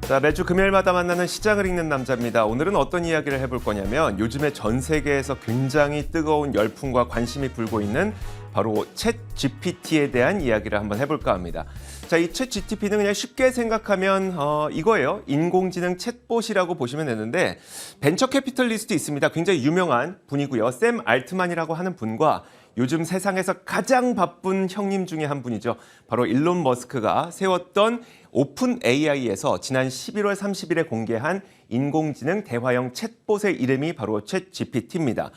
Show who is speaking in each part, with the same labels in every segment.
Speaker 1: 자, 매주 금요일마다 만나는 시장을 읽는 남자입니다. 오늘은 어떤 이야기를 해볼 거냐면 요즘에 전 세계에서 굉장히 뜨거운 열풍과 관심이 불고 있는 바로 챗 GPT에 대한 이야기를 한번 해볼까 합니다. 자, 이 챗 GPT는 그냥 쉽게 생각하면 이거예요. 인공지능 챗봇이라고 보시면 되는데 벤처 캐피털리스트 있습니다. 굉장히 유명한 분이고요. 샘 알트만이라고 하는 분과 요즘 세상에서 가장 바쁜 형님 중에 한 분이죠. 바로 일론 머스크가 세웠던 오픈 AI에서 지난 11월 30일에 공개한 인공지능 대화형 챗봇의 이름이 바로 챗 GPT입니다.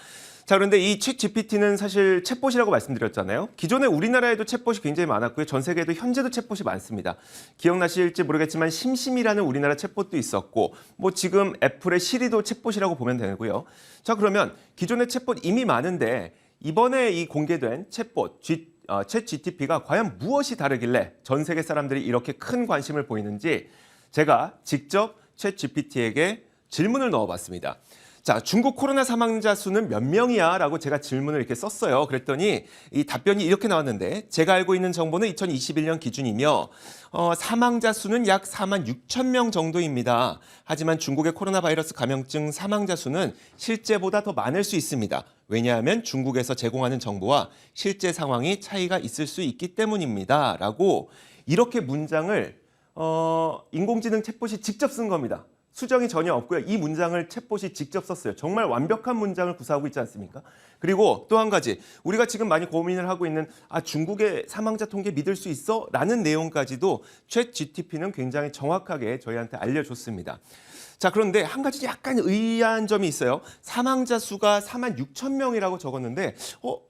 Speaker 1: 자, 그런데 이 챗 GPT는 사실 챗봇이라고 말씀드렸잖아요. 기존에 우리나라에도 챗봇이 굉장히 많았고요. 전 세계에도 현재도 챗봇이 많습니다. 기억나실지 모르겠지만 심심이라는 우리나라 챗봇도 있었고 뭐 지금 애플의 시리도 챗봇이라고 보면 되고요. 자, 그러면 기존의 챗봇 이미 많은데 이번에 이 공개된 챗봇 챗 GPT가 과연 무엇이 다르길래 전 세계 사람들이 이렇게 큰 관심을 보이는지 제가 직접 챗 GPT에게 질문을 넣어봤습니다. 자, 중국 코로나 사망자 수는 몇 명이야? 라고 제가 질문을 이렇게 썼어요. 그랬더니 이 답변이 이렇게 나왔는데 제가 알고 있는 정보는 2021년 기준이며 사망자 수는 약 4만 6천 명 정도입니다. 하지만 중국의 코로나 바이러스 감염증 사망자 수는 실제보다 더 많을 수 있습니다. 왜냐하면 중국에서 제공하는 정보와 실제 상황이 차이가 있을 수 있기 때문입니다. 라고 이렇게 문장을 인공지능 챗봇이 직접 쓴 겁니다. 수정이 전혀 없고요. 이 문장을 챗봇이 직접 썼어요. 정말 완벽한 문장을 구사하고 있지 않습니까? 그리고 또 한 가지, 우리가 지금 많이 고민을 하고 있는 중국의 사망자 통계 믿을 수 있어? 라는 내용까지도 챗 GPT는 굉장히 정확하게 저희한테 알려줬습니다. 자, 그런데 한 가지 약간 의아한 점이 있어요. 사망자 수가 4만 6천 명이라고 적었는데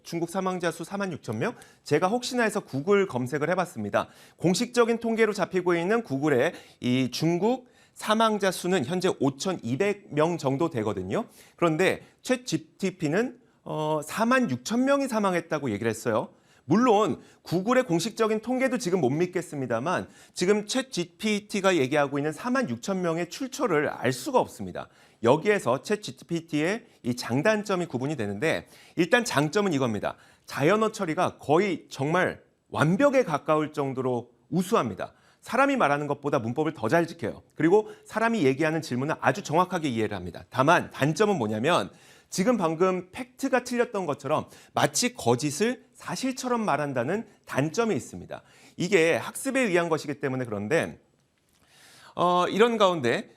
Speaker 1: 중국 사망자 수 4만 6천 명? 제가 혹시나 해서 구글 검색을 해봤습니다. 공식적인 통계로 잡히고 있는 구글의 이 중국 사망자 수는 현재 5,200명 정도 되거든요. 그런데 챗 GPT는 4만 6천 명이 사망했다고 얘기를 했어요. 물론 구글의 공식적인 통계도 지금 못 믿겠습니다만 지금 챗 GPT가 얘기하고 있는 4만 6천 명의 출처를 알 수가 없습니다. 여기에서 챗 GPT의 이 장단점이 구분이 되는데 일단 장점은 이겁니다. 자연어 처리가 거의 정말 완벽에 가까울 정도로 우수합니다. 사람이 말하는 것보다 문법을 더 잘 지켜요. 그리고 사람이 얘기하는 질문을 아주 정확하게 이해를 합니다. 다만 단점은 뭐냐면 지금 방금 팩트가 틀렸던 것처럼 마치 거짓을 사실처럼 말한다는 단점이 있습니다. 이게 학습에 의한 것이기 때문에 그런데 이런 가운데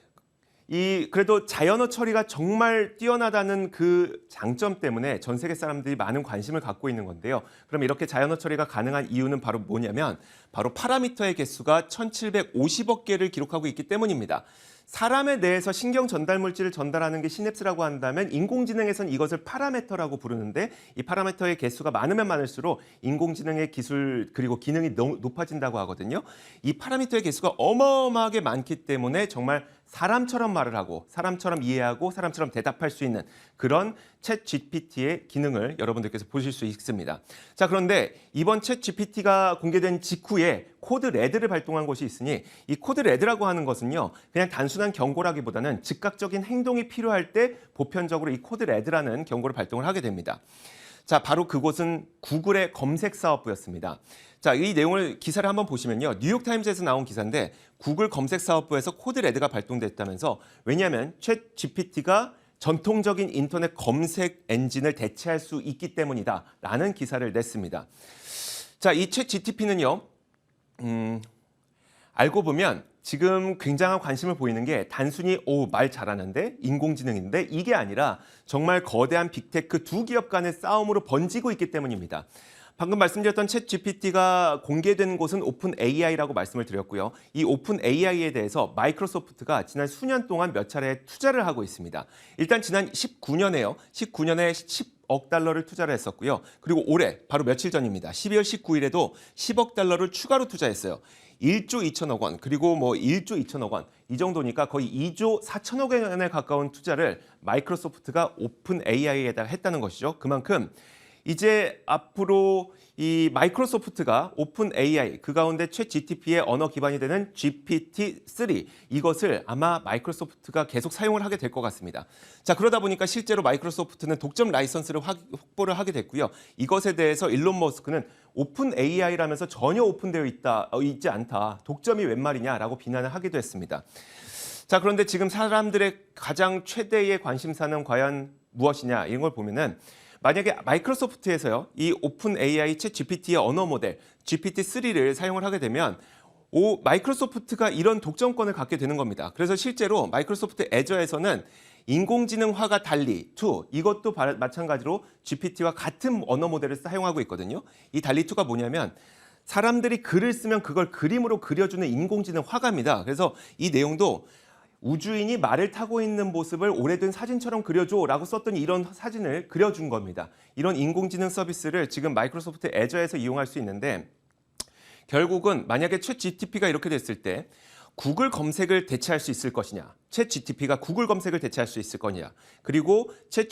Speaker 1: 그래도 자연어 처리가 정말 뛰어나다는 그 장점 때문에 전 세계 사람들이 많은 관심을 갖고 있는 건데요. 그럼 이렇게 자연어 처리가 가능한 이유는 바로 뭐냐면 바로 파라미터의 개수가 1750억 개를 기록하고 있기 때문입니다. 사람에 대해서 신경 전달 물질을 전달하는 게 시냅스라고 한다면 인공지능에서는 이것을 파라미터라고 부르는데 이 파라미터의 개수가 많으면 많을수록 인공지능의 기술 그리고 기능이 높아진다고 하거든요. 이 파라미터의 개수가 어마어마하게 많기 때문에 정말 사람처럼 말을 하고 사람처럼 이해하고 사람처럼 대답할 수 있는 그런 챗 GPT의 기능을 여러분들께서 보실 수 있습니다. 자, 그런데 이번 챗 GPT가 공개된 직후에 코드 레드를 발동한 곳이 있으니 이 코드 레드라고 하는 것은요. 그냥 단순한 경고라기보다는 즉각적인 행동이 필요할 때 보편적으로 이 코드 레드라는 경고를 발동을 하게 됩니다. 자, 바로 그곳은 구글의 검색 사업부였습니다. 자, 이 내용을 기사를 한번 보시면요. 뉴욕타임즈에서 나온 기사인데 구글 검색 사업부에서 코드 레드가 발동됐다면서 왜냐하면 챗 GPT가 전통적인 인터넷 검색 엔진을 대체할 수 있기 때문이다 라는 기사를 냈습니다. 자, 이 챗 GPT는요. 알고 보면 지금 굉장한 관심을 보이는 게 단순히 말 잘하는데 인공지능인데 이게 아니라 정말 거대한 빅테크 두 기업 간의 싸움으로 번지고 있기 때문입니다. 방금 말씀드렸던 챗 GPT가 공개된 곳은 오픈 AI라고 말씀을 드렸고요. 이 오픈 AI에 대해서 마이크로소프트가 지난 수년 동안 몇 차례 투자를 하고 있습니다. 일단 지난 19년에 10억 달러를 투자를 했었고요. 그리고 올해 바로 며칠 전입니다. 12월 19일에도 10억 달러를 추가로 투자했어요. 1조 2천억 원 그리고 1조 2천억 원 이 정도니까 거의 2조 4천억 원에 가까운 투자를 마이크로소프트가 오픈 AI에다가 했다는 것이죠. 그만큼 이제 앞으로 이 마이크로소프트가 오픈 AI 그 가운데 챗 GTP의 언어 기반이 되는 GPT-3 이것을 아마 마이크로소프트가 계속 사용을 하게 될 것 같습니다. 자, 그러다 보니까 실제로 마이크로소프트는 독점 라이선스를 확보를 하게 됐고요. 이것에 대해서 일론 머스크는 오픈 AI라면서 전혀 오픈되어 있지 않다. 독점이 웬 말이냐라고 비난을 하기도 했습니다. 자, 그런데 지금 사람들의 가장 최대의 관심사는 과연 무엇이냐 이런 걸 보면은 만약에 마이크로소프트에서요, 이 오픈 AI 챗 GPT의 언어 모델 GPT-3를 사용을 하게 되면 마이크로소프트가 이런 독점권을 갖게 되는 겁니다. 그래서 실제로 마이크로소프트 애저에서는 인공지능화가 달리 2 이것도 마찬가지로 GPT와 같은 언어 모델을 사용하고 있거든요. 이 달리 2가 뭐냐면 사람들이 글을 쓰면 그걸 그림으로 그려주는 인공지능 화가입니다. 그래서 이 내용도 우주인이 말을 타고 있는 모습을 오래된 사진처럼 그려줘라고 썼더니 이런 사진을 그려준 겁니다. 이런 인공지능 서비스를 지금 마이크로소프트 애저에서 이용할 수 있는데 결국은 만약에 챗 GTP가 이렇게 됐을 때 구글 검색을 대체할 수 있을 것이냐, 챗 GTP가 구글 검색을 대체할 수 있을 거냐, 그리고 챗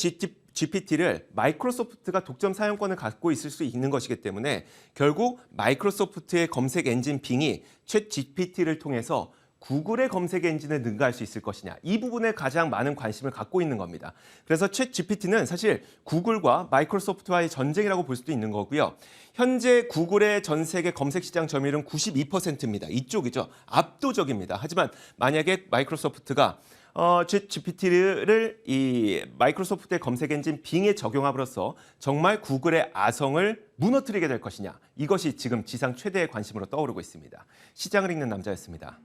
Speaker 1: GPT를 마이크로소프트가 독점 사용권을 갖고 있을 수 있는 것이기 때문에 결국 마이크로소프트의 검색 엔진 빙이 챗 GPT를 통해서 구글의 검색 엔진을 능가할 수 있을 것이냐 이 부분에 가장 많은 관심을 갖고 있는 겁니다. 그래서 챗 GPT는 사실 구글과 마이크로소프트와의 전쟁이라고 볼 수도 있는 거고요. 현재 구글의 전 세계 검색 시장 점유율은 92%입니다. 이쪽이죠. 압도적입니다. 하지만 만약에 마이크로소프트가 챗 GPT를 이 마이크로소프트의 검색 엔진 빙에 적용함으로써 정말 구글의 아성을 무너뜨리게 될 것이냐 이것이 지금 지상 최대의 관심으로 떠오르고 있습니다. 시장을 읽는 남자였습니다.